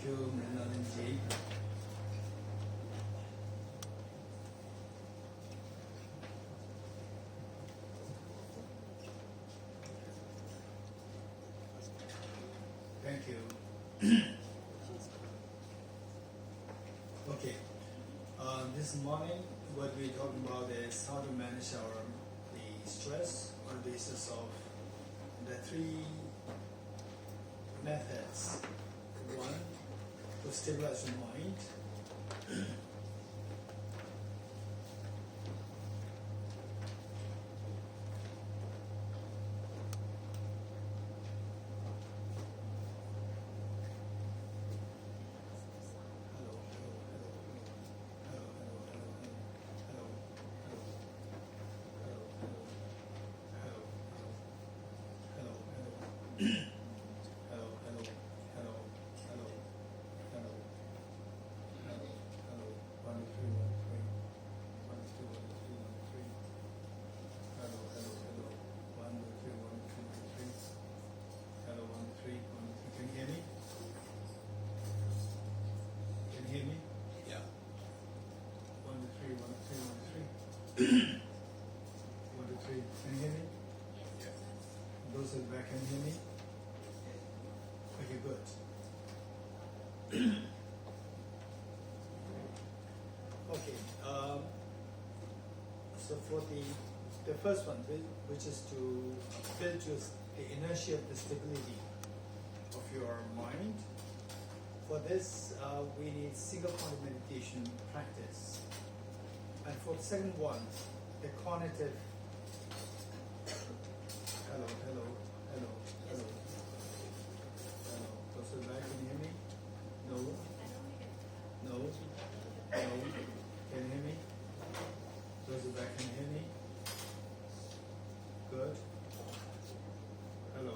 Thank you, Mrindalinji. Thank you. Okay. This morning, what we're talking about is how to manage the stress on the basis of the three methods. One, to stabilize your mind. One, two, three. Can you hear me? Yes. Those at the back, can you hear me? Okay, good. Okay. So for the first one, which is to build the inertia of the stability of your mind. For this, we need single point of meditation practice. And for the second one, the cognitive. Hello. Those at the back, can you hear me? No. Can you hear me? Those at the back, can you hear me? Good. Hello.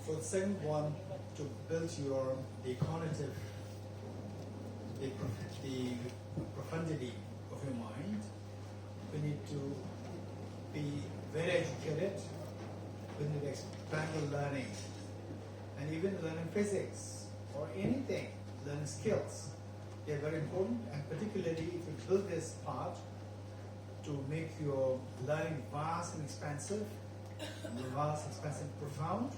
For the second one, to build the cognitive, the profundity of your mind, we need to be very educated. We need to expand the learning, and even learning physics or anything, learning skills. They are very important, and particularly if you build this part to make your learning vast and expansive, profound.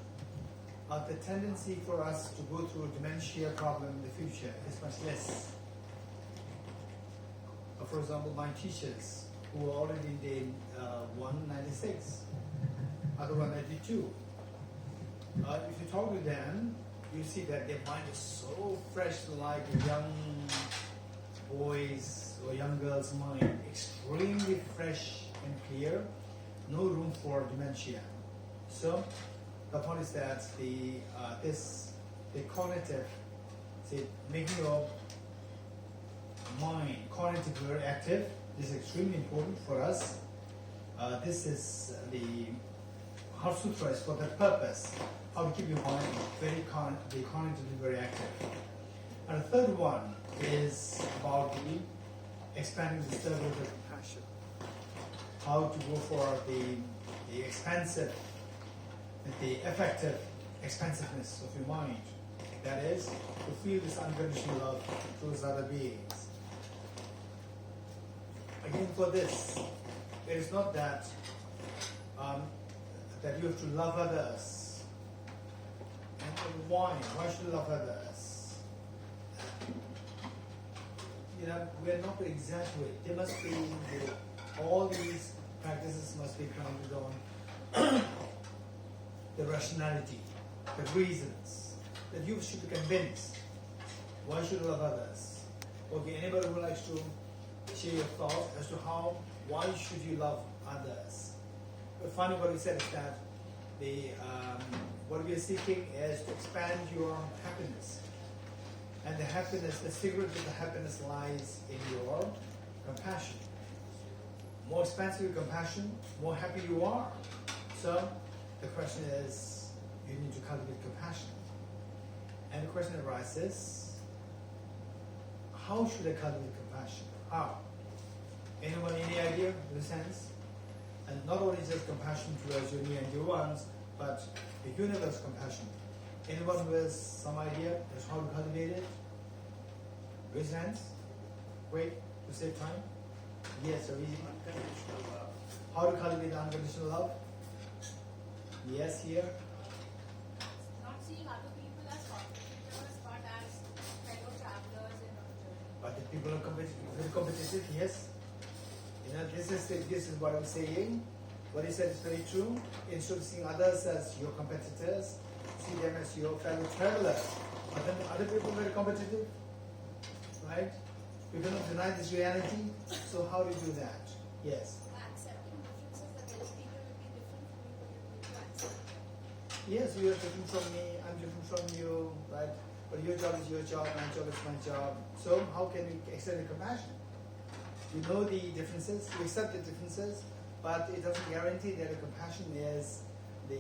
The tendency for us to go through a dementia problem in the future is much less. For example, my teachers who are already in day 196, other 192. If you talk to them, you see that their mind is so fresh, like a young boys or young girl's mind, extremely fresh and clear, no room for dementia. So the point is that the cognitive, making your mind cognitively very active, this is extremely important for us. This is the Heart Sutra is for that purpose, how to keep your mind cognitively very active. And the third one is about expanding the circle of compassion. How to go for the expansive, the effective expansiveness of your mind. That is, to feel this unconditional love towards other beings. Again, for this, it is not that that you have to love others. And why? Why should you love others? We are not to exaggerate. There must be all these practices must be grounded on the rationality, the reasons that you should be convinced. Why should you love others? Okay, anybody who likes to share your thoughts as to why should you love others? But finally, what we said is that what we are seeking is to expand your happiness. And the happiness, the secret of the happiness lies in your compassion. More expansive your compassion, more happy you are. So the question is, you need to cultivate compassion. And the question arises, how should I cultivate compassion? How? Anyone, any idea in the sense? And not only just compassion towards your near and dear ones, but the universe compassion. Anyone who has some idea as how to cultivate it? Raise hands. Wait, to save time. Yes, so easy. Unconditional love. How to cultivate unconditional love? Yes, here. Not seeing other people as competitors, but as fellow travelers in our journey. But the people are very competitive, yes. You know, this is what I'm saying. What he said is very true. Instead of seeing others as your competitors, see them as your fellow travelers. But then other people are very competitive, right? You cannot deny this reality. So how do you do that? Yes. Accepting differences, that those people will be different from you, but you need to accept them. Yes, you are different from me, I'm different from you, right? But your job is your job, my job is my job. So how can we extend the compassion? You know the differences, you accept the differences, but it doesn't guarantee that the compassion is the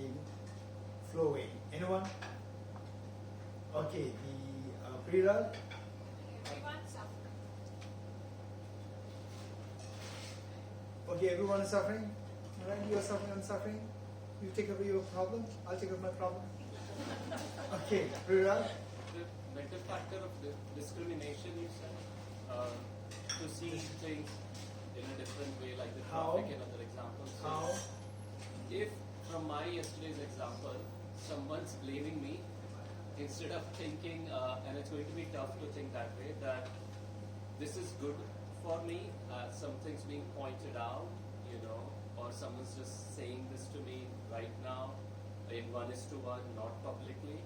flowing. Anyone? Okay, the Prira? Everyone suffering. Okay, everyone is suffering. Alright, you are suffering, I'm suffering. You take over your problem, I'll take over my problem. Okay, Prira? The mental factor of discrimination, you said, to see things in a different way, like the How? traffic and other examples. So How? if from my yesterday's example, someone's blaming me, instead of thinking, and it's going to be tough to think that way, that this is good for me, something's being pointed out, you know, or someone's just saying this to me right now in 1:1, not publicly,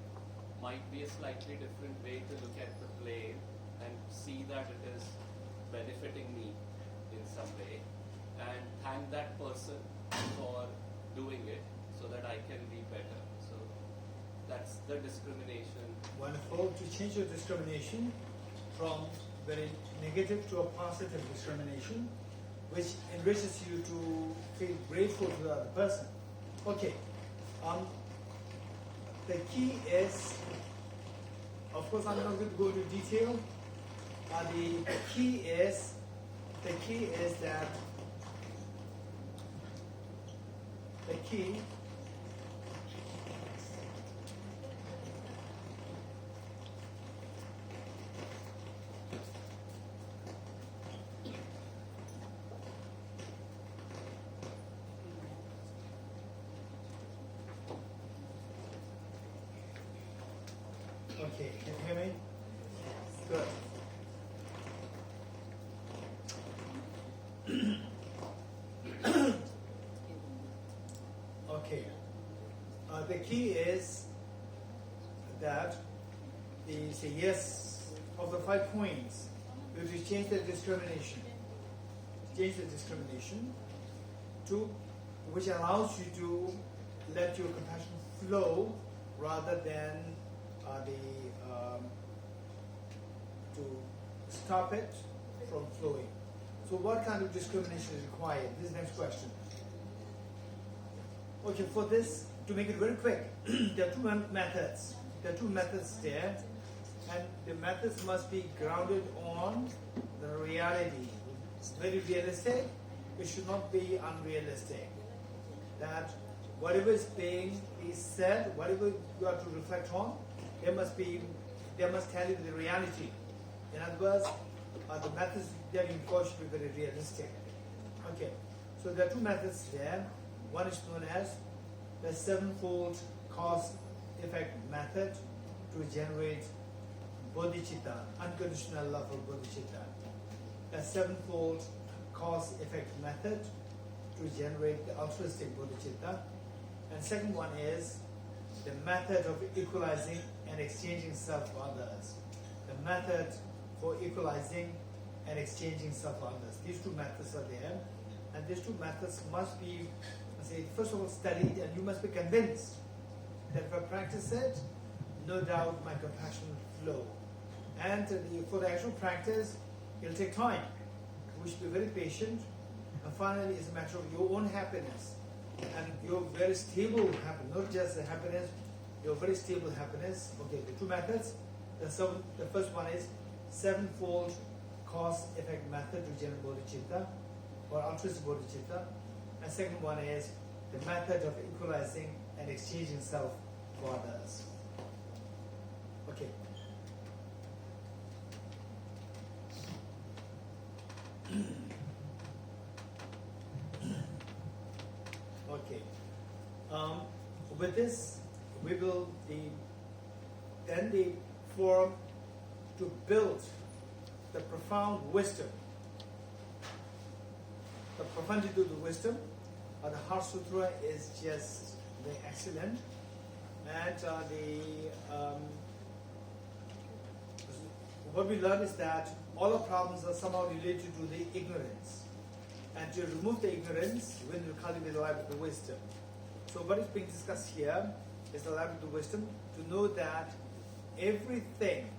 might be a slightly different way to look at the blame and see that it is benefiting me in some way, and thank that person for doing it so that I can be better. So that's the discrimination. Wonderful. To change your discrimination from very negative to a positive discrimination, which enriches you to feel grateful to the other person. Okay. The key is, of course, I'm not going to go into detail. The key is that the key. Okay, can you hear me? Good. Okay. The key is that the say yes of the 5 points. If you change the discrimination, to which allows you to let your compassion flow rather than to stop it from flowing. So what kind of discrimination is required? This is the next question. Okay, for this, to make it very quick, there are two methods. There are two methods there, and the methods must be grounded on the reality. It's very realistic. It should not be unrealistic. That whatever is being said, whatever you are to reflect on, they must tell you the reality. In other words, the methods that you employ should be very realistic. Okay, so there are two methods there. One is known as the 7-fold cause-effect method to generate bodhicitta, unconditional love for bodhicitta. The 7-fold cause-effect method to generate the altruistic bodhicitta. And second one is the method of equalizing and exchanging self for others. The method for equalizing and exchanging self for others. These two methods are there, and these two methods must be, first of all, studied, and you must be convinced that if I practice it, no doubt my compassion will flow. And for the actual practice, it'll take time. We should be very patient. And finally, it's a matter of your own happiness and your very stable happiness, not just the happiness, your very stable happiness. Okay, the two methods. The first one is sevenfold cause-effect method to generate bodhicitta or altruistic bodhicitta. And second one is the method of equalizing and exchanging self for others. Okay. Okay. With this, we will then the forum to build the profound wisdom, the profundity of the wisdom. The Heart Sutra is just very excellent, and what we learn is that all our problems are somehow related to the ignorance, and to remove the ignorance, we will cultivate the life of the wisdom. So what is being discussed here is the life of the wisdom, to know that everything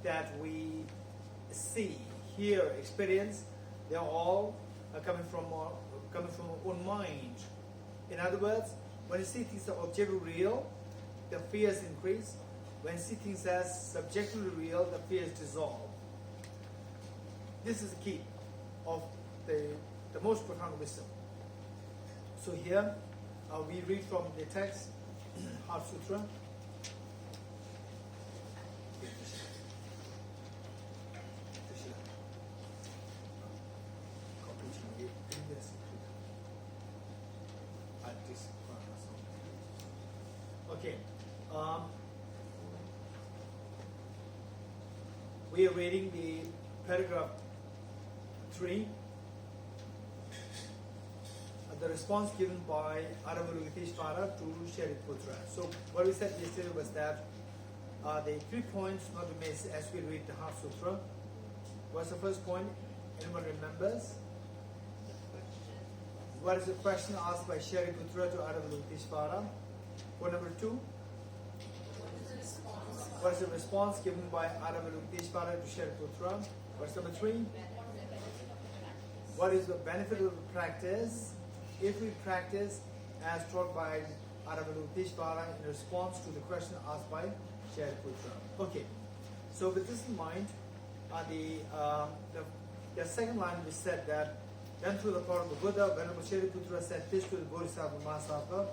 that we see, hear, experience, they are all coming from our own mind. In other words, when you see things as objectively real, the fears increase. When you see things as subjectively real, the fears dissolve. This is the key of the most profound wisdom. So here we read from the text, Heart Sutra. Okay. We are reading the paragraph 3. The response given by Aravalokitāśvara to Shariputra. So what we said yesterday was that the 3 points not to miss as we read the Heart Sutra. What's the first point? Anyone remembers? What is the question asked by Shariputra to Aravalokitāśvara? Point number 2. What is the response given by Aravalokitāśvara to Shariputra? What's number 3? What is the benefit of the practice if we practice as taught by Aravalokitāśvara in response to the question asked by Shariputra? Okay, so with this in mind, the second line we said that then through the power of the Buddha, Venerable Shariputra said this to the Bodhisattva Mahasatva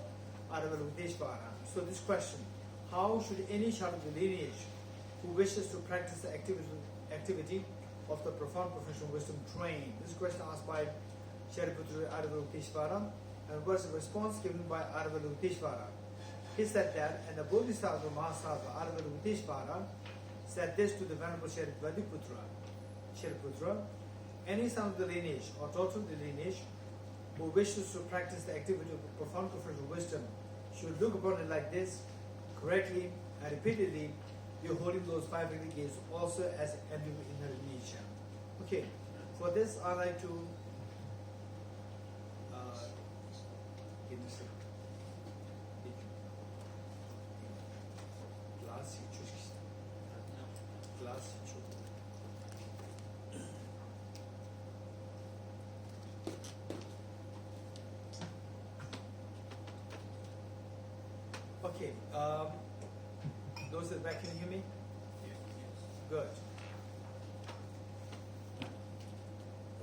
Aravalokitāśvara. So this question, how should any child of the lineage who wishes to practice the activity of the profound professional wisdom train? This question asked by Shariputra Aravalokitāśvara, and was a response given by Aravalokitāśvara. He said that, and the Bodhisattva Mahasatva Aravalokitāśvara said this to the Venerable Shariputra, any son of the lineage or daughter of the lineage who wishes to practice the activity of profound professional wisdom should look upon it like this, correctly and repeatedly, you're holding those 5 gates also as enemy in her nature. Okay, for this I like to Okay, those at the back, can you hear me? Good.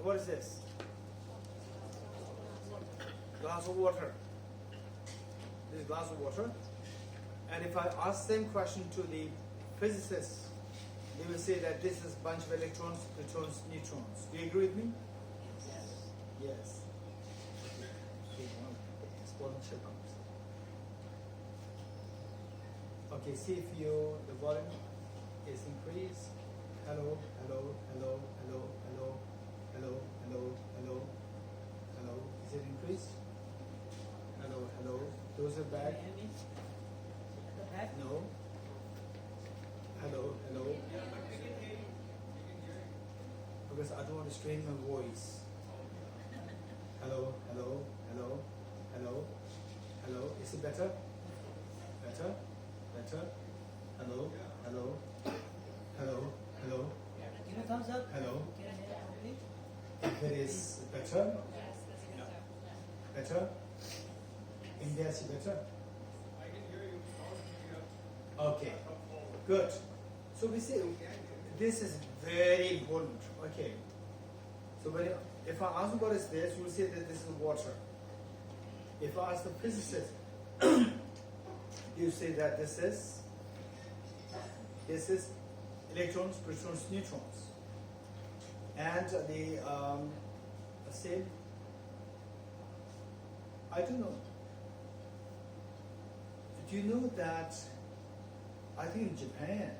What is this? Glass of water. This is glass of water. And if I ask the same question to the physicists, they will say that this is a bunch of electrons, protons, neutrons. Do you agree with me? Yes. Yes. Okay, see if the volume is increased. Hello, hello, hello, hello, hello, hello, hello, hello, hello. Is it increased? Hello, hello. Those are back. No. Hello, hello. Because I don't want to strain my voice. Hello, hello, hello, hello, hello. Is it better? Better? Better? Hello? Hello? Hello? Hello? Give a thumbs up. Hello? Can I hear properly? If it is better? Better? India is better? Okay, good. So we say this is very important. Okay. So if I ask what is this, you will say that this is water. If I ask the physicist, you say that this is electrons, protons, neutrons. And the same, I don't know. Do you know that, I think in Japan,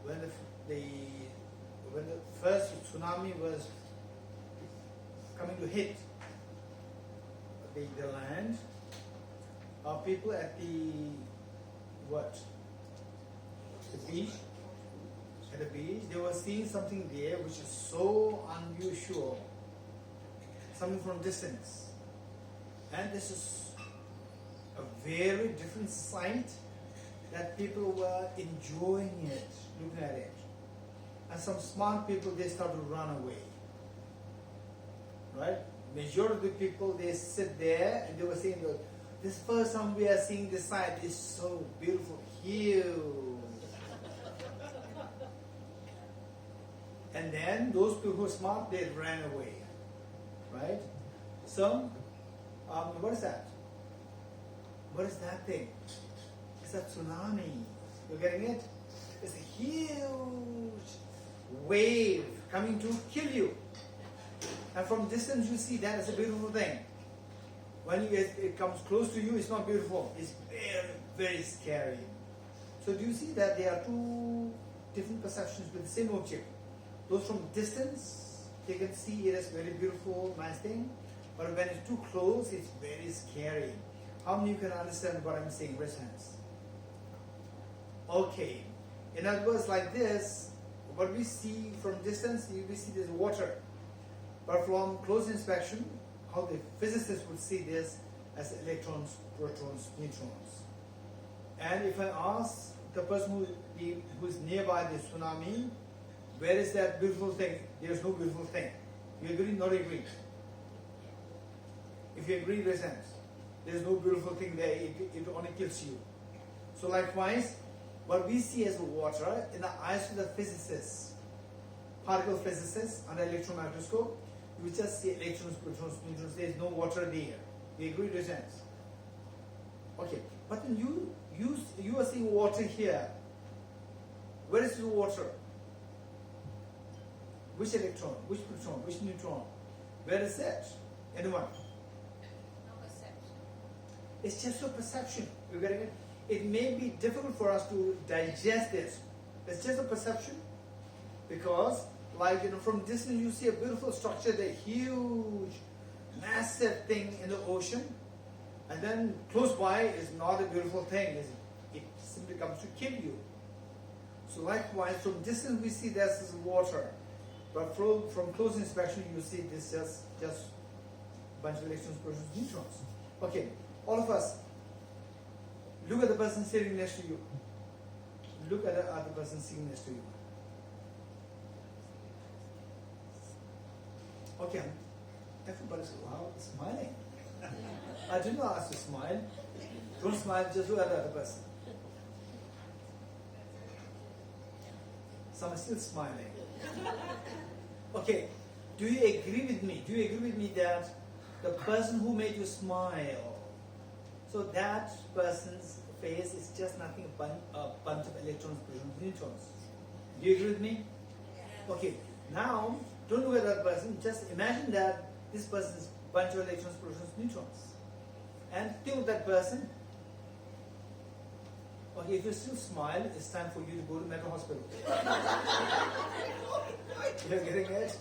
when the first tsunami was coming to hit the land, people at the beach, they were seeing something there which is so unusual, something from distance. And this is a very different sight that people were enjoying it, looking at it. And some smart people, they start to run away. Right? Majority of the people, they sit there and they were saying, this first time we are seeing this sight is so beautiful, huge. And then those people who are smart, they ran away. Right? So, what is that? What is that thing? It's a tsunami. You're getting it? It's a huge wave coming to kill you. And from distance you see that as a beautiful thing. When it comes close to you, it's not beautiful. It's very, very scary. So do you see that there are two different perceptions with the same object? Those from distance, they can see it as very beautiful, nice thing. But when it's too close, it's very scary. How many of you can understand what I'm saying? Raise hands. Okay. In other words, like this, what we see from distance, we see this water. But from close inspection, how the physicists would see this as electrons, protons, neutrons. And if I ask the person who is nearby the tsunami, where is that beautiful thing? There is no beautiful thing. You agree, not agree? If you agree, raise hands. There is no beautiful thing there. It only kills you. So likewise, what we see as water in the eyes of the physicists, particle physicists under electron microscope, you just see electrons, protons, neutrons. There is no water there. We agree, raise hands. Okay, but then you are seeing water here. Where is the water? Which electron? Which proton? Which neutron? Where is that? Anyone? No perception. It's just a perception. You getting it? It may be difficult for us to digest this. It's just a perception, because, from distance you see a beautiful structure, the huge, massive thing in the ocean, and then close by is not a beautiful thing. It simply comes to kill you. So likewise, from distance we see this is water, but from close inspection you see this just a bunch of electrons, protons, neutrons. Okay, all of us, look at the person sitting next to you. Look at the other person sitting next to you. Okay, everybody's smiling. I did not ask you to smile. Don't smile, just look at the other person. Some are still smiling. Okay, do you agree with me? Do you agree with me that the person who made you smile, so that person's face is just nothing but a bunch of electrons, protons, neutrons? Do you agree with me? Okay, now don't look at that person, just imagine that this person is a bunch of electrons, protons, neutrons. And think of that person. Okay, if you still smile, it's time for you to go to mental hospital. You're getting it?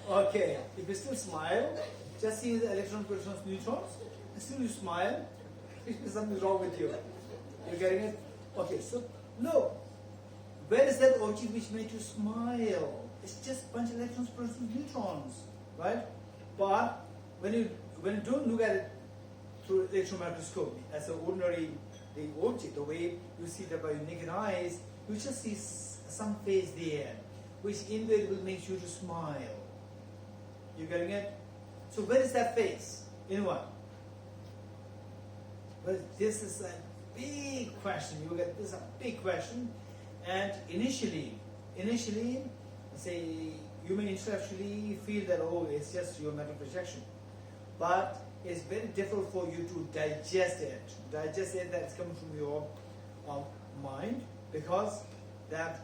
Okay, if you still smile, just see the electrons, protons, neutrons, and still you smile, something's wrong with you. You're getting it? Okay, so no. Where is that object which made you smile? It's just a bunch of electrons, protons, neutrons, right? But when you don't look at it through electron microscope as an ordinary the object, the way you see that by your naked eyes, you just see some face there, which invariably makes you to smile. You getting it? So where is that face? Anyone? Well, this is a big question. This is a big question, and initially, say you may intellectually feel that it's just your mental projection, but it's very difficult for you to digest it. Digest it that's coming from your mind, because that.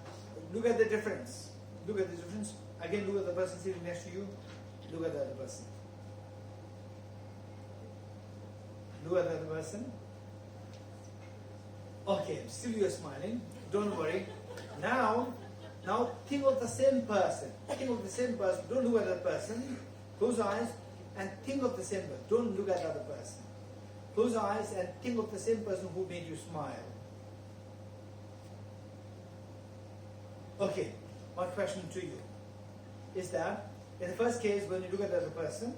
Look at the difference. Look at the difference. Again, look at the person sitting next to you. Look at the other person. Look at the other person. Okay, still you're smiling. Don't worry. Now think of the same person. Think of the same person. Don't look at that person. Close your eyes and think of the same person. Don't look at the other person. Close your eyes and think of the same person who made you smile. Okay, my question to you is that in the first case, when you look at the other person,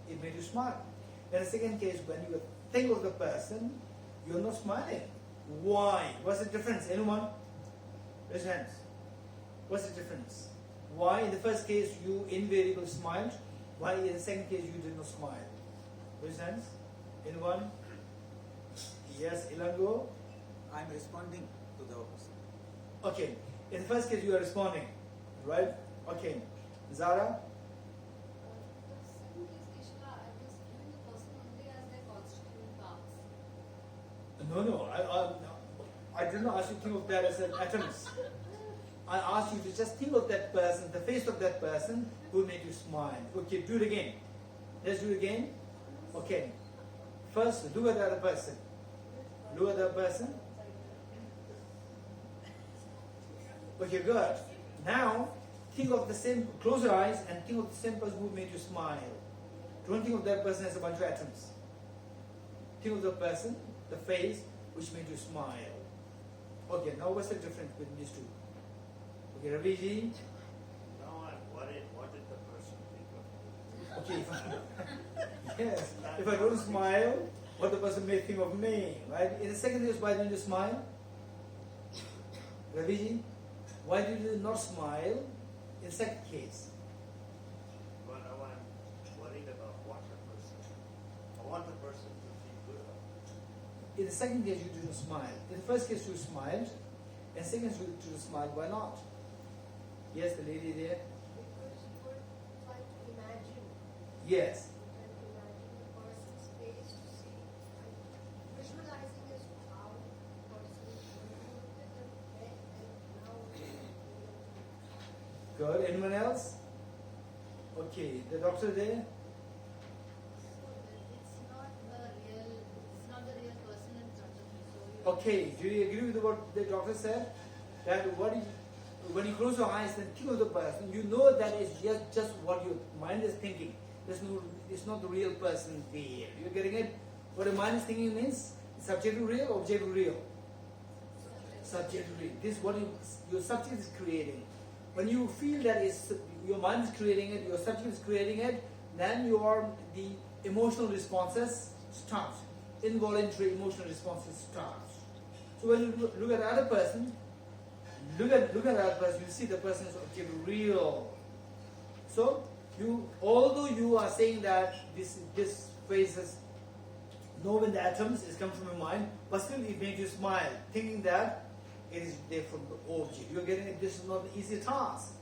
it made you smile. In the second case, when you think of the person, you're not smiling. Why? What's the difference? Anyone? Raise your hands. What's the difference? Why in the first case you invariably smiled? Why in the second case you did not smile? Raise your hands. Anyone? Yes, Ilango? I'm responding to the person. Okay. In the first case you are responding, right? Okay. Zara? The second case, Ishla, I was viewing the person only as their constituent parts. No. I did not ask you to think of that as an atoms. I asked you to just think of that person, the face of that person who made you smile. Okay, do it again. Let's do it again. Okay. First, look at the other person. Look at the other person. Okay, good. Now, think of the same, close your eyes and think of the same person who made you smile. Don't think of that person as a bunch of atoms. Think of the person, the face, which made you smile. Okay, now what's the difference between these two? Okay, Raviji? Now I'm worried, what did the person think of me? Okay, yes. If I don't smile, what the person may think of me, right? In the second case, why didn't you smile? Raviji? Why did you not smile in the second case? Well, now I'm worried about what the person, I want the person to feel good about me. In the second case, you didn't smile. In the first case, you smiled. In the second case, you didn't smile. Why not? Yes, the lady there. Because you would try to imagine. Yes. You can imagine the person's face to see, visualizing as to how the person is going to look at the head and now. Good. Anyone else? Okay, the doctor there. So it's not the real person in front of me. So Okay, do you agree with what the doctor said? That when you close your eyes and think of the person, you know that it's just what your mind is thinking. It's not the real person there. You're getting it? What your mind is thinking means subjective real, objective real. Subjective real. This is what your subject is creating. When you feel that your mind is creating it, your subject is creating it, then the emotional responses start. Involuntary emotional responses start. So when you look at the other person, look at the other person, you see the person is objectively real. So although you are saying that this phrase is knowing the atoms is coming from your mind, but still it makes you smile, thinking that it is there from the object. You're getting it. This is not an easy task.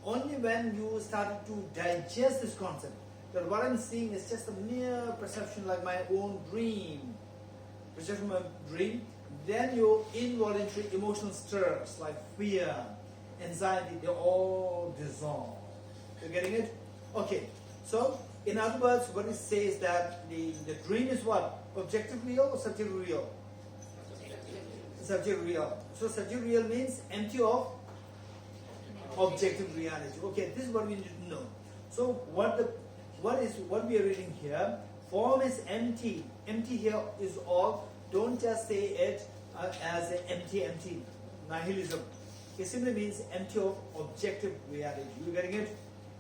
Only when you started to digest this concept, that what I'm seeing is just a mere perception, like my own dream, perception of my dream, then your involuntary emotional stirs like fear, anxiety, they all dissolve. You're getting it? Okay. So, in other words, what it says that the dream is what? Objective real or subjective real? Subjective real. So subjective real means empty of objective reality. Okay, this is what we need to know. So what we are reading here? Form is empty. Empty here is all. Don't just say it as an empty nihilism. It simply means empty of objective reality. You getting it?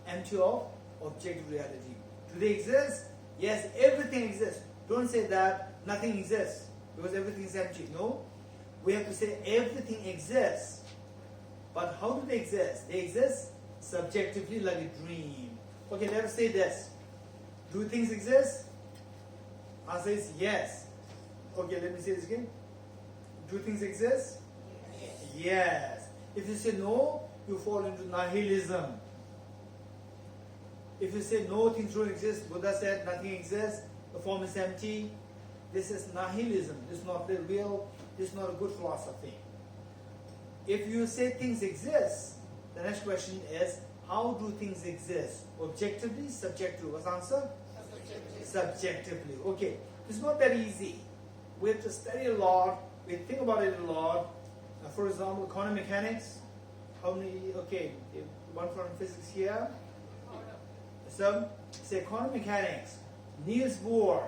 Empty of objective reality. Do they exist? Yes, everything exists. Don't say that nothing exists because everything is empty. No, we have to say everything exists. But how do they exist? They exist subjectively like a dream. Okay, let us say this. Do things exist? Answer is yes. Okay, let me say this again. Do things exist? Yes. If you say no, you fall into nihilism. If you say no, things don't exist, Buddha said nothing exists, the form is empty, this is nihilism. This is not the real, this is not a good philosophy. If you say things exist, the next question is, how do things exist? Objectively, subjectively. What's the answer? Subjectively. Okay. It's not that easy. We have to study a lot. We think about it a lot. For example, quantum mechanics. How many? Okay, one from physics here. So, say quantum mechanics. Niels Bohr,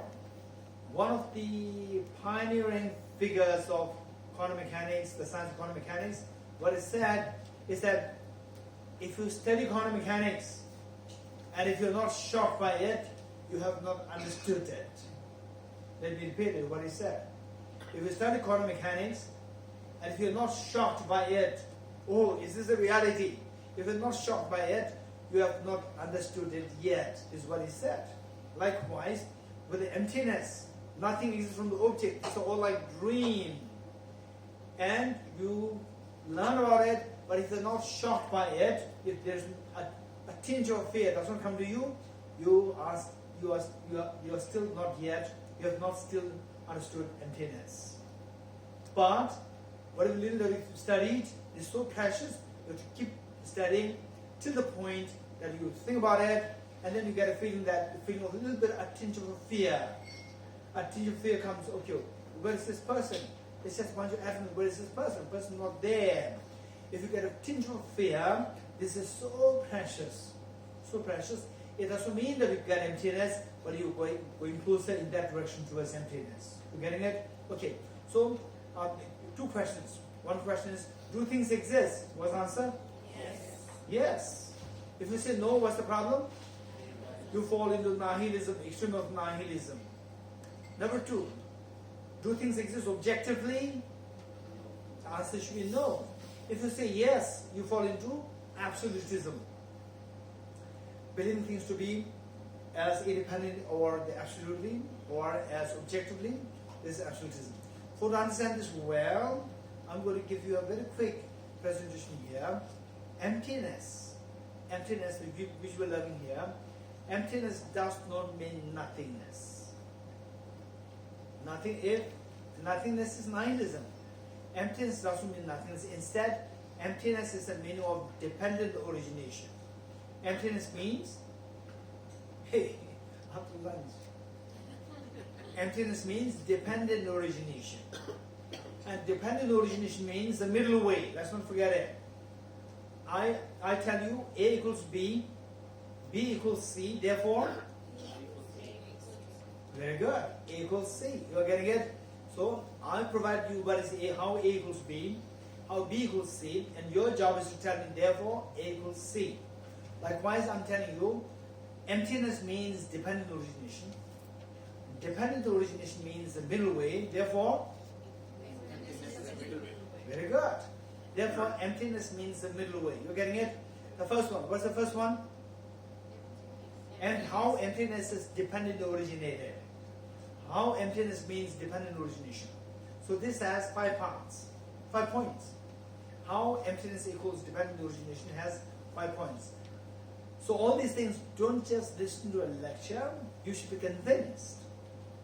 one of the pioneering figures of quantum mechanics, the science of quantum mechanics, what is said is that if you study quantum mechanics and if you're not shocked by it, you have not understood it. Let me repeat it, what he said. If you study quantum mechanics and if you're not shocked by it, oh, is this a reality? If you're not shocked by it, you have not understood it yet, is what he said. Likewise, with the emptiness, nothing exists from the object. It's all like dream. And you learn about it, but if you're not shocked by it, if there's a tinge of fear doesn't come to you, you are still not yet, you have not still understood emptiness. But whatever little that you've studied is so precious, you have to keep studying till the point that you think about it, and then you get a feeling of a little bit, a tinge of fear. A tinge of fear comes, okay, where is this person? It's just a bunch of atoms, where is this person? The person's not there. If you get a tinge of fear, this is so precious. So precious. It doesn't mean that you get emptiness, but you're going closer in that direction towards emptiness. You getting it? Okay. So, two questions. One question is, do things exist? What's the answer? Yes. Yes. If you say no, what's the problem? You fall into nihilism, extreme of nihilism. Number two, do things exist objectively? The answer should be no. If you say yes, you fall into absolutism. Believing things to be as independent or the absolutely or as objectively, this is absolutism. For to understand this well, I'm going to give you a very quick presentation here. Emptiness. Emptiness, which we're learning here. Emptiness does not mean nothingness. Nothingness is nihilism. Emptiness doesn't mean nothingness. Instead, emptiness is the meaning of dependent origination. Emptiness means, hey, after lunch. Emptiness means dependent origination. And dependent origination means the middle way. Let's not forget it. I tell you, A equals B, B equals C, therefore, very good. A equals C. You are getting it? So I provide you what is A, how A equals B, how B equals C, and your job is to tell me therefore A equals C. Likewise, I'm telling you, emptiness means dependent origination. Dependent origination means the middle way, therefore, very good. Therefore, emptiness means the middle way. You're getting it? The first one. What's the first one? And how emptiness is dependent originated. How emptiness means dependent origination. So this has 5 parts, 5 points. How emptiness equals dependent origination has 5 points. So all these things, don't just listen to a lecture. You should be convinced.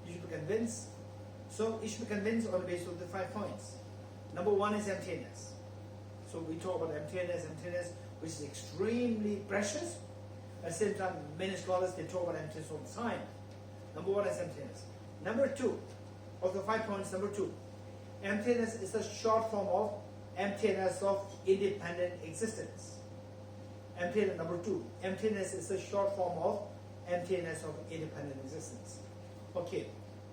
You should be convinced. So you should be convinced on the basis of the 5 points. Number 1 is emptiness. So we talk about emptiness, which is extremely precious. At the same time, many scholars, they talk about emptiness all the time. Number 1 is emptiness. Number 2, of the 5 points, number 2, emptiness is a short form of emptiness of independent existence. Emptiness, number 2, emptiness is a short form of emptiness of independent existence. Okay,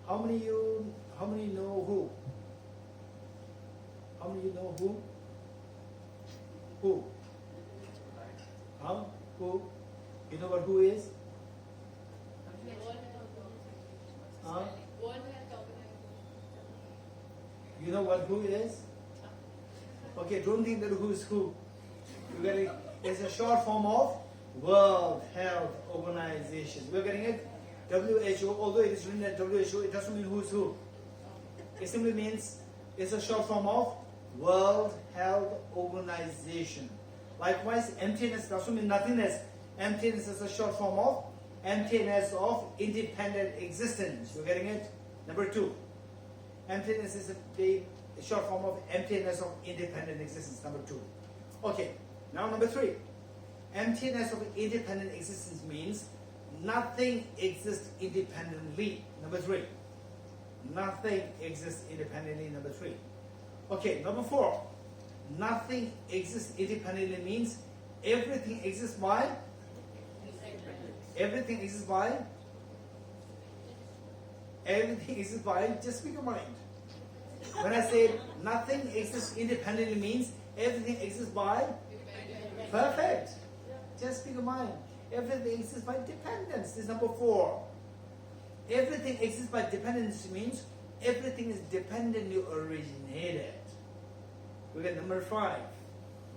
how many know who? How many know who? Who? How? Who? You know what who is? Huh? You know what who is? Okay, don't think that who is who. You getting? It's a short form of World Health Organization. We're getting it? WHO, although it is written at WHO, it doesn't mean who's who. It simply means it's a short form of World Health Organization. Likewise, emptiness doesn't mean nothingness. Emptiness is a short form of emptiness of independent existence. You're getting it? Number 2. Emptiness is a short form of emptiness of independent existence. Number 2. Okay, now number 3. Emptiness of independent existence means nothing exists independently. Number 3. Nothing exists independently. Number 3. Okay, number 4. Nothing exists independently means everything exists by? Everything exists by? Everything exists by, just speak your mind. When I say nothing exists independently means everything exists by? Perfect. Just speak your mind. Everything exists by dependence. This is number 4. Everything exists by dependence means everything is dependently originated. We get number 5.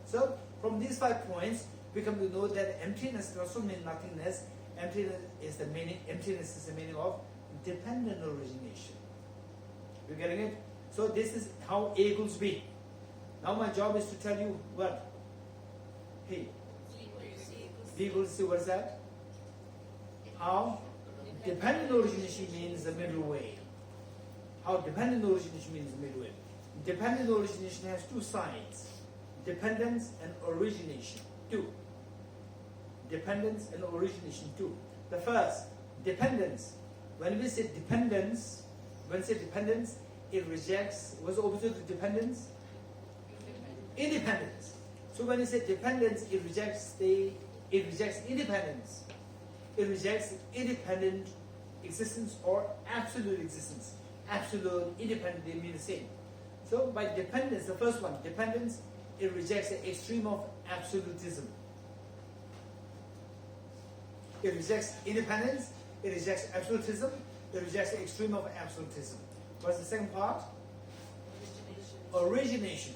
So from these 5 points, we come to know that emptiness doesn't mean nothingness. Emptiness is the meaning of dependent origination. You getting it? So this is how A equals B. Now my job is to tell you what? Hey, B equals C. What's that? How? Dependent origination means the middle way. How dependent origination means the middle way. Dependent origination has 2 sides. Dependence and origination. 2. Dependence and origination. 2. The first, dependence. When we say dependence, it rejects, what's the opposite of dependence? Independence. So when you say dependence, it rejects independence. It rejects independent existence or absolute existence. Absolute, independent, they mean the same. So by dependence, the first one, dependence, it rejects the extreme of absolutism. It rejects independence, it rejects absolutism, it rejects the extreme of absolutism. What's the second part? Origination.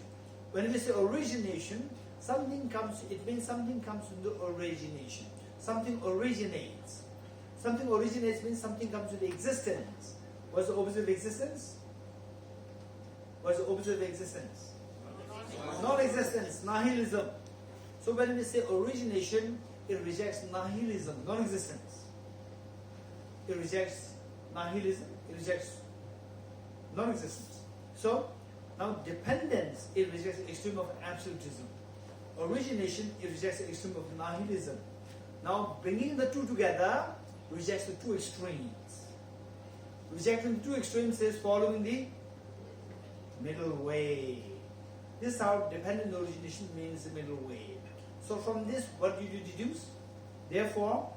When we say origination, it means something comes into origination. Something originates. Something originates means something comes into existence. What's the opposite of existence? What's the opposite of existence? Non-existence, nihilism. So when we say origination, it rejects nihilism, non-existence. It rejects nihilism, it rejects non-existence. So now dependence, it rejects the extreme of absolutism. Origination, it rejects the extreme of nihilism. Now bringing the 2 together rejects the 2 extremes. Rejecting the 2 extremes is following the middle way. This is how dependent origination means the middle way. So from this, what did you deduce? Therefore,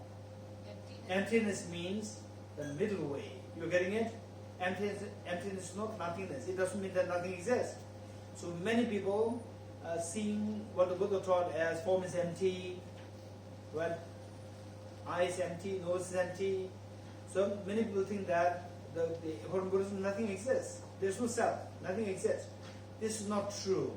emptiness means the middle way. You're getting it? Emptiness is not nothingness. It doesn't mean that nothing exists. So many people seeing what the Buddha taught as form is empty, well, eye is empty, nose is empty. So many people think that according to Buddhism, nothing exists. There's no self. Nothing exists. This is not true.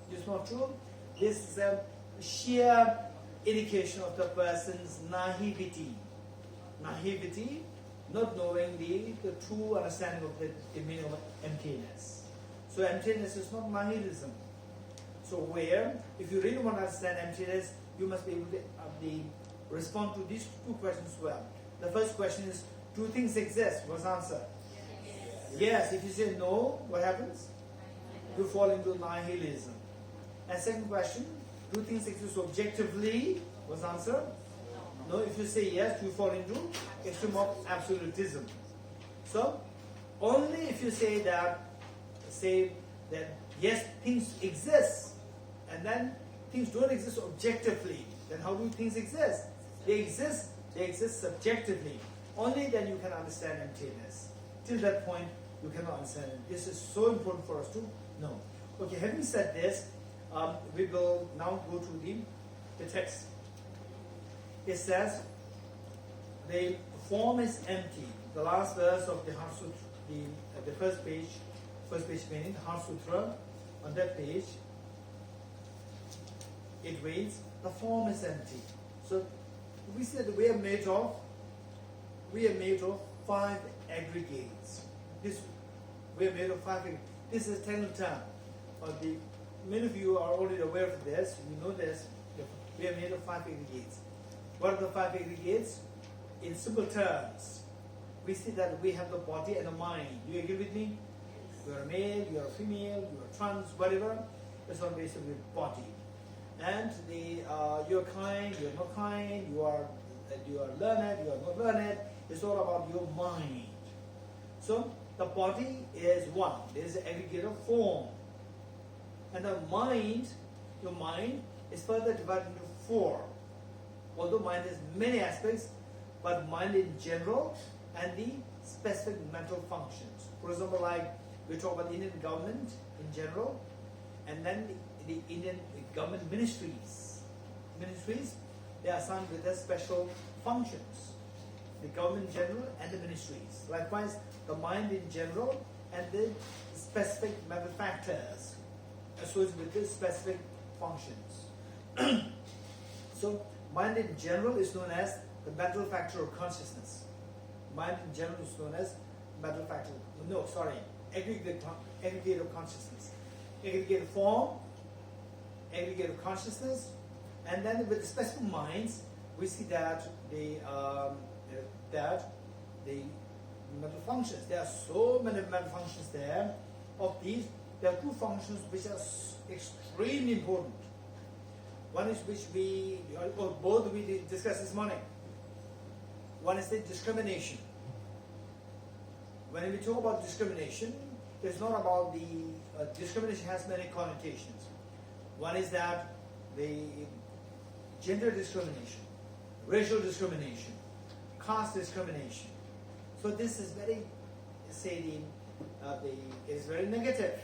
This is not true. This is a sheer indication of the person's naivety. Naivety, not knowing the true understanding of the meaning of emptiness. So emptiness is not nihilism. So if you really want to understand emptiness, you must be able to respond to these 2 questions well. The first question is, do things exist? What's the answer? Yes. If you say no, what happens? You fall into nihilism. And second question, do things exist objectively? What's the answer? No. If you say yes, you fall into extreme of absolutism. So only if you say that yes, things exist, and then things don't exist objectively, then how do things exist? They exist subjectively. Only then you can understand emptiness. Till that point, you cannot understand it. This is so important for us to know. Okay, having said this, we will now go to the text. It says, the form is empty. The last verse of the Heart Sutra, the first page meaning, the Heart Sutra, on that page, it reads, the form is empty. So we said we are made of 5 aggregates. We are made of 5 aggregates. This is a technical term. Many of you are already aware of this. You know this. We are made of 5 aggregates. What are the 5 aggregates? In simple terms, we see that we have the body and the mind. Do you agree with me? You are a male, you are a female, you are trans, whatever. It's on basis of your body. And you are kind, you are not kind, you are learned, you are not learned. It's all about your mind. So the body is one. There is an aggregate of form. And the mind, your mind, is further divided into 4. Although mind has many aspects, but mind in general and the specific mental functions. For example, like we talk about the Indian government in general, and then the Indian government ministries. Ministries, they are assigned with their special functions. The government in general and the ministries. Likewise, the mind in general and the specific mental factors associated with the specific functions. So, mind in general is known as the mental factor of consciousness. Mind in general is known as aggregate of consciousness. Aggregate of form, aggregate of consciousness, and then with the specific minds, we see that the mental functions. There are so many mental functions there. Of these, there are 2 functions which are extremely important. One is which both we discussed this morning. One is the discrimination. When we talk about discrimination, it's not about discrimination has many connotations. One is that the gender discrimination, racial discrimination, caste discrimination. So this is very, it is very negative.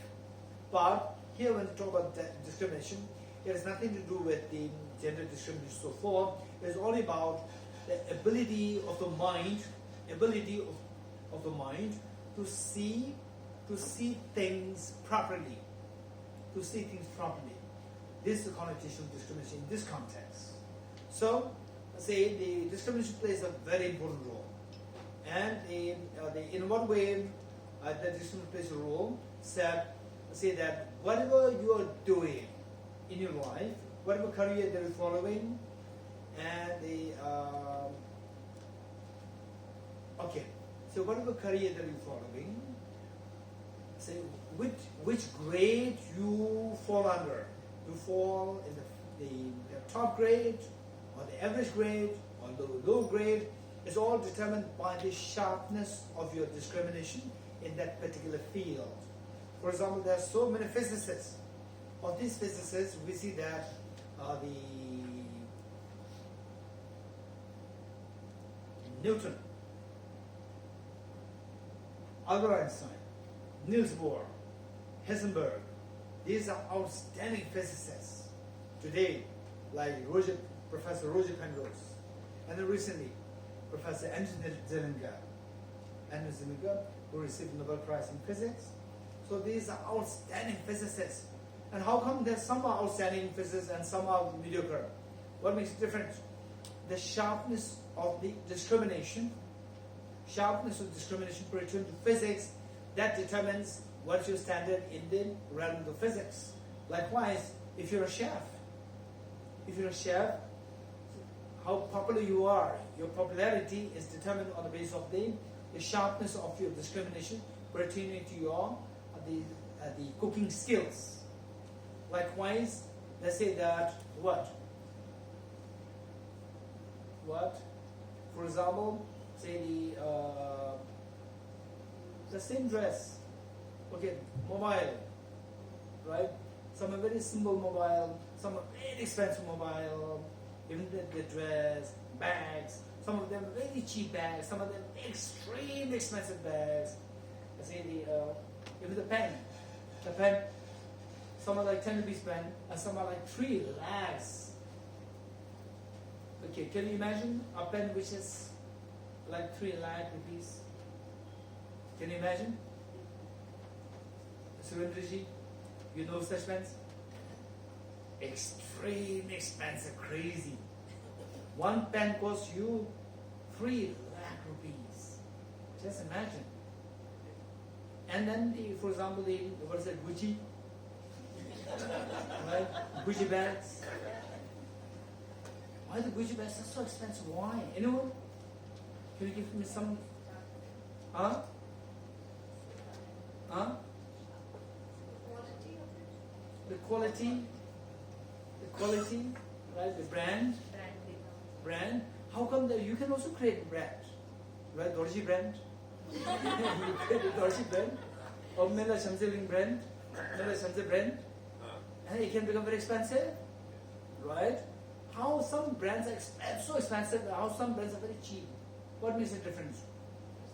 But here when we talk about discrimination, it has nothing to do with the gender discrimination so forth. It is all about the ability of the mind, to see things properly. This is the connotation of discrimination in this context. So, the discrimination plays a very important role. And in what way the discrimination plays a role? Say that whatever you are doing in your life, whatever career that you're following, and so whatever career that you're following, say which grade you fall under. You fall in the top grade, or the average grade, or the low grade. It's all determined by the sharpness of your discrimination in that particular field. For example, there are so many physicists. Of these physicists, we see that Newton, Albert Einstein, Niels Bohr, Heisenberg, these are outstanding physicists today, like Professor Roger Penrose, and then recently Professor Andrew Zillinger, who received the Nobel Prize in Physics. So these are outstanding physicists. And how come that some are outstanding physicists and some are mediocre? What makes it different? The sharpness of the discrimination, pertaining to physics, that determines what's your standard in the realm of physics. Likewise, if you're a chef, how popular you are, your popularity is determined on the basis of the sharpness of your discrimination pertaining to your the cooking skills. Likewise, let's say that what? For example, say the same dress. Okay, mobile, right? Some are very simple mobile, some are very expensive mobile, even the dress, bags, some of them very cheap bags, some of them extremely expensive bags. Let's say even the pen, some are like 10 rupees pen, and some are like 3 lakhs. Okay, can you imagine a pen which is like 3 lakh rupees? Can you imagine? Surendraji, you know such pens? extreme expensive, crazy. One pen costs you 3 lakh rupees. Just imagine. And then, for example, what is it, Gucci? Right? Gucci bags. Why the Gucci bags are so expensive? Why? Anyone? Can you give me some? Huh? Huh? Quality of it. The quality, right? The brand. How come that you can also create brand, right? Dorji brand. You create a Dorji brand, or Mela Shamsiling brand, Mela Shamsi brand, and it can become very expensive, right? How some brands are so expensive, how some brands are very cheap. What makes the difference?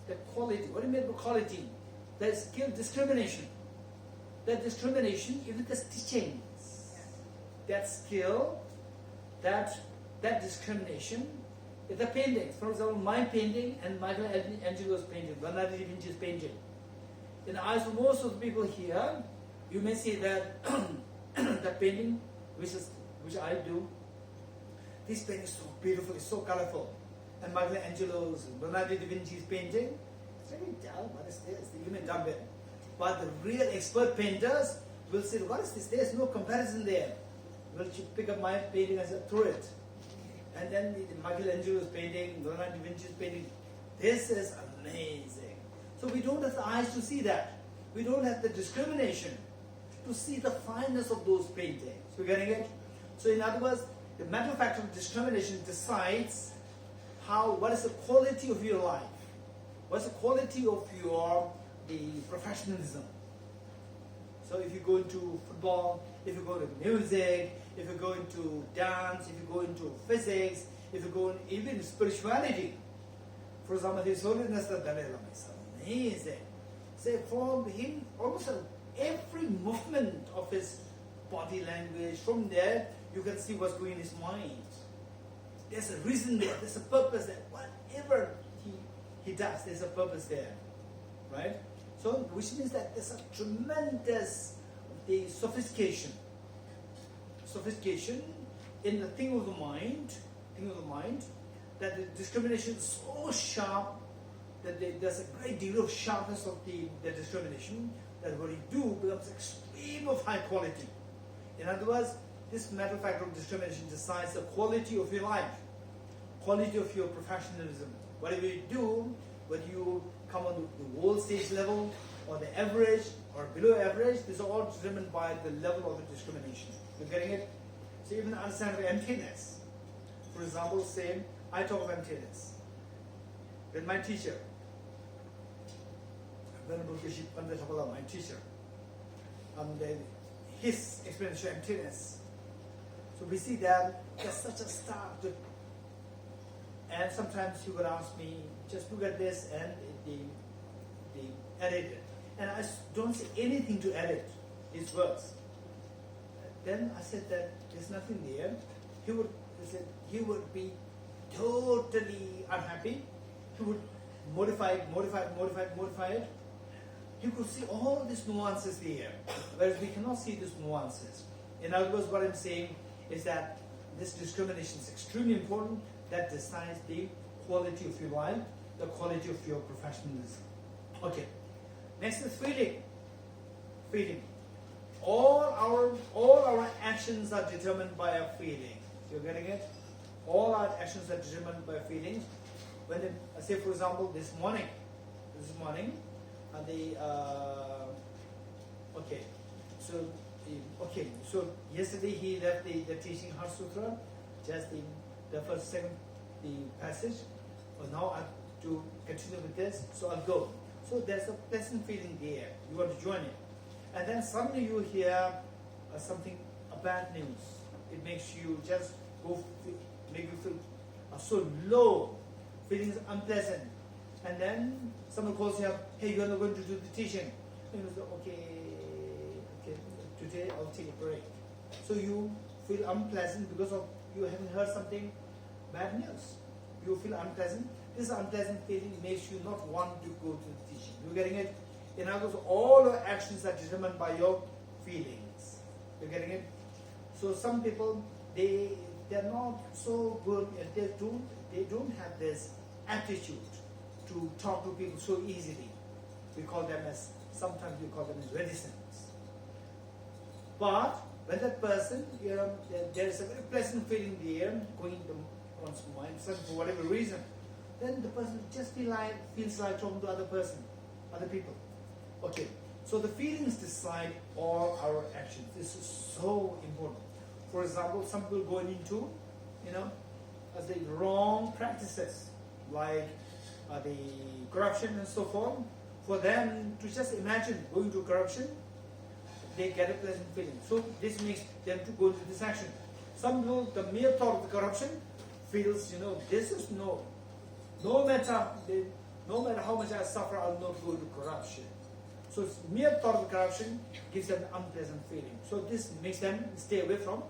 The quality. What do you mean by quality? There is skill discrimination. That discrimination is with the stitchings. That skill, that discrimination is the paintings. For example, my painting and Michelangelo's painting, Leonardo da Vinci's painting. In the eyes of most of the people here, you may see that the painting which I do, this painting is so beautiful, it's so colorful. And Michelangelo's, Leonardo da Vinci's painting, it's very dull. What is this? You may dump it. But the real expert painters will say, what is this? There's no comparison there. Will you pick up my painting and throw it? And then Michelangelo's painting, Leonardo da Vinci's painting, this is amazing. So we don't have the eyes to see that. We don't have the discrimination to see the fineness of those paintings. You're getting it? So in other words, the matter of fact of discrimination decides what is the quality of your life? What's the quality of the professionalism? So if you go into football, if you go to music, if you go into dance, if you go into physics, if you go in even spirituality. For example, His Holiness the Dalai Lama is amazing. Say from him, almost every movement of his body language, from there you can see what's going in his mind. There's a reason there, there's a purpose there. Whatever he does, there's a purpose there. Right? So, which means that there's a tremendous sophistication in the thing of the mind, that the discrimination is so sharp that there's a great deal of sharpness of the discrimination that what you do becomes extreme of high quality. In other words, this matter of fact of discrimination decides the quality of your life, quality of your professionalism. Whatever you do, whether you come on the world stage level or the average or below average, this is all determined by the level of the discrimination. You're getting it? So even understand the emptiness. For example, say, I talk of emptiness. Then my teacher, Venerable Geshe, my teacher, his explanation of emptiness. So we see that there's such a stark. And sometimes he would ask me, just look at this and the edit it. And I don't say anything to edit his words. Then I said that there's nothing there. He would be totally unhappy. He would modify it. He could see all these nuances there, whereas we cannot see these nuances. In other words, what I'm saying is that this discrimination is extremely important. That decides the quality of your life, the quality of your professionalism. Okay. Next is feeling. Feeling. All our actions are determined by our feelings. You're getting it? All our actions are determined by feelings. When say for example this morning, so yesterday he left the teaching Heart Sutra, just the first second passage. Well, now I have to continue with this, so I'll go. So there's a pleasant feeling there. You want to join it, and then suddenly you hear a bad news. It makes you just make you feel so low, feelings unpleasant, and then someone calls you up, hey, you're not going to do the teaching. And you say, okay, today I'll take a break. So you feel unpleasant because of you haven't heard something bad news. You feel unpleasant. This unpleasant feeling makes you not want to go to the teaching. You're getting it? In other words, all your actions are determined by your feelings. You're getting it? So some people they're not so good, and they don't have this aptitude to talk to people so easily. Sometimes we call them as reticence. But when that person, there is a very pleasant feeling there going into one's mind, for whatever reason, then the person just feels like talking to other people. Okay, so the feelings decide all our actions. This is so important. For example, some people going into, as the wrong practices, like the corruption and so forth. For them to just imagine going to corruption, they get a pleasant feeling. So this makes them to go into this action. Some people, the mere thought of the corruption feels, this is no matter how much I suffer, I'll not go to corruption. So mere thought of corruption gives them an unpleasant feeling. So this makes them stay away from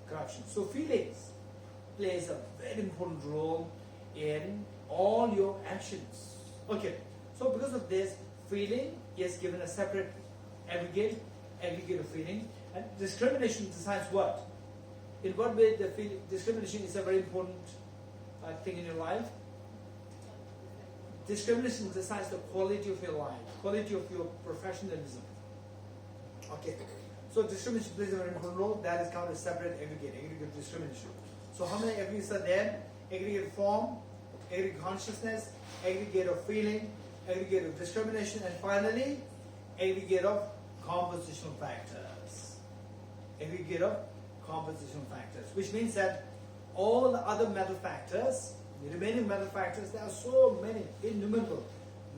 corruption. So feelings plays a very important role in all your actions. Okay, so because of this, feeling is given a separate aggregate of feeling, and discrimination decides what? In what way the feeling, discrimination is a very important thing in your life? Discrimination decides the quality of your life, quality of your professionalism. Okay, so discrimination plays a very important role. That is called a separate aggregate of discrimination. So how many aggregates are there? Aggregate of form, aggregate of consciousness, aggregate of feeling, aggregate of discrimination, and finally, aggregate of compositional factors. Aggregate of compositional factors, which means that all the other mental factors, the remaining mental factors, there are so many, innumerable,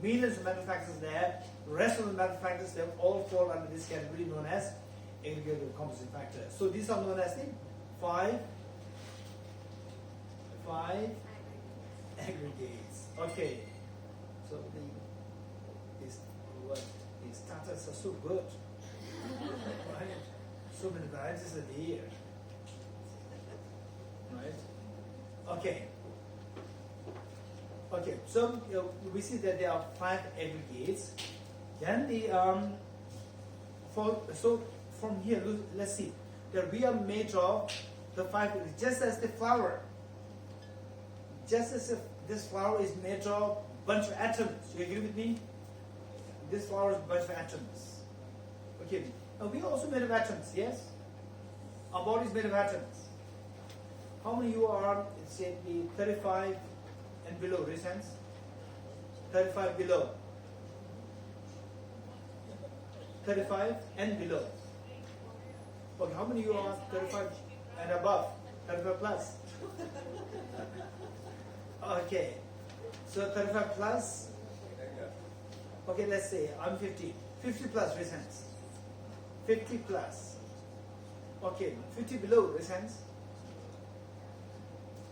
millions of mental factors there. The rest of the mental factors, they all fall under this category known as aggregate of composite factors. So these are known as the five aggregates. Okay. So these starters are so good. Right? So many varieties are there. Right? Okay. Okay, so we see that there are 5 aggregates. Then from here, let's see that we are made of the 5 aggregates, just as the flower. Just as if this flower is made of a bunch of atoms. You agree with me? This flower is a bunch of atoms. Okay. Now we are also made of atoms, yes? Our body is made of atoms. How many you are, say, 35 and below? Raise hands. 35 below. 35 and below. Okay, how many you are 35 and above? 35 plus. Okay, so 35 plus. Okay, let's say I'm 50. 50 plus, raise hands. 50 plus. Okay, 50 below, raise hands.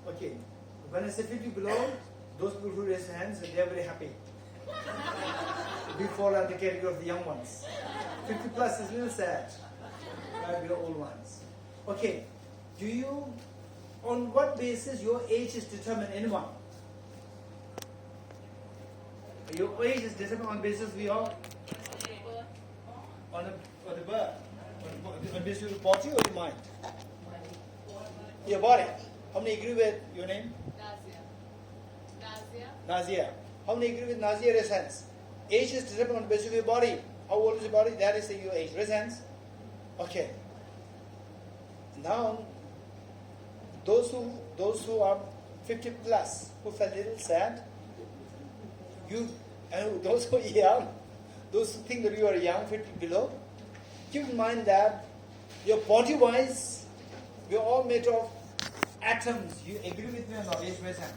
Okay, when I say 50 below, those people who raise hands, they are very happy. We fall under the category of the young ones. 50 plus is a little sad. We are old ones. Okay, on what basis your age is determined, anyone? Your age is determined on the basis we are on the birth. On the basis of your body or your mind? Your body. How many agree with your name? Nazia. How many agree with Nazia? Raise hands. Age is determined on the basis of your body. How old is your body? That is your age. Raise hands. Okay. Now, those who are 50 plus, who felt a little sad, and those who are young, those who think that you are young, 50 below, keep in mind that your body-wise, we are all made of atoms. You agree with me or not? Raise hands.